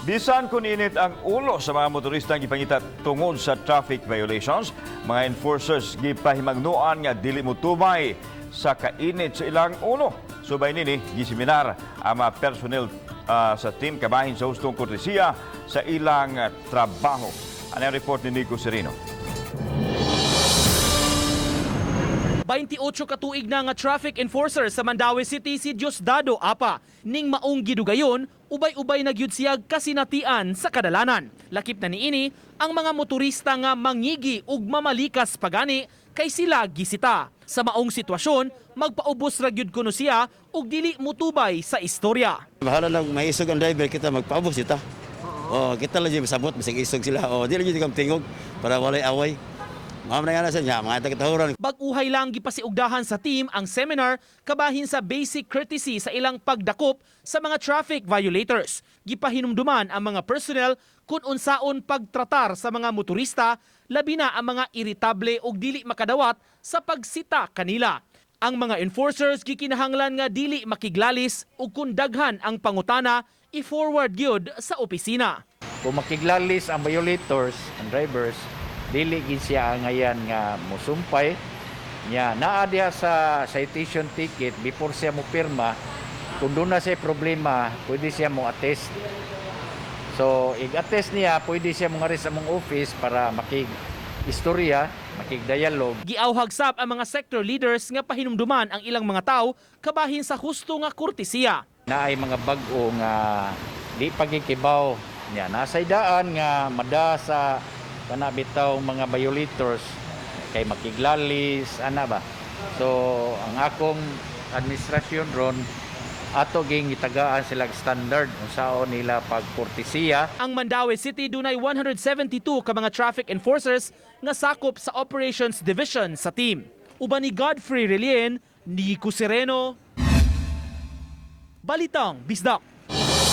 Bisan kung init ang ulo sa mga motoristang gipangita tungod sa traffic violations, mga enforcers gipahimangnuan nga dili motubay sa kainit sa ilang ulo. Subay nini giseminar ang mga personnel sa team kabahin sa hustong kortesiya sa ilang trabaho. Ano ang report ni Nico Serino? 28 katuig na nga traffic enforcer sa Mandaue City si Diosdado Apa. Ning maong gidugayon, ubay-ubay na gyud siya kasinatian sa kadalanan. Lakip na niini ang mga motorista nga mangigi ug mamalikas pagani kay sila gisita. Sa maong sitwasyon, magpaubos ra gyud kuno siya ug dili mutubay sa istorya. Bahala lang maisog ang driver kita magpaubos kita. Kita lang yung sabot bisag isog sila. Dili gyud kam tingog para walay away. Mga na sa niya, mga taga-tahuran. Bag-uhay lang gipasiugdahan sa team ang seminar kabahin sa basic courtesy sa ilang pagdakop sa mga traffic violators. Gipahinumduman ang mga personnel kung unsaon pagtratar sa mga motorista, labi na ang mga iritable o dili makadawat sa pagsita kanila. Ang mga enforcers gikinahanglan nga dili makiglalis ug kung daghan ang pangutana, i-forward gyud sa opisina. Kung makiglalis ang violators, ang drivers, dili gid siya ngayon nga musumpay nya naa diha sa citation ticket before siya mo pirma. Kung doon na siya problema, pwede siya mo attest. So i-attest niya, pwede siya mo ngaris sa mong office para makig-istorya, makig-dialogue. Giawhag sab ang mga sector leaders nga pahinumduman ang ilang mga tao kabahin sa husto nga kortesiya. Naay mga bag-o nga di pagikibaw nya nasay daan nga mada sa kana bitaw mga violators kay makiglalis ana ba. So ang akong administrasyon ron ato ging itagaan sila standard unsaon nila pagkortesiya. Ang Mandaue City dunay 172 ka mga traffic enforcers nga sakop sa Operations Division sa team. Uban ni Godfrey Relien, Nico Sereno, Balitang Bisdak.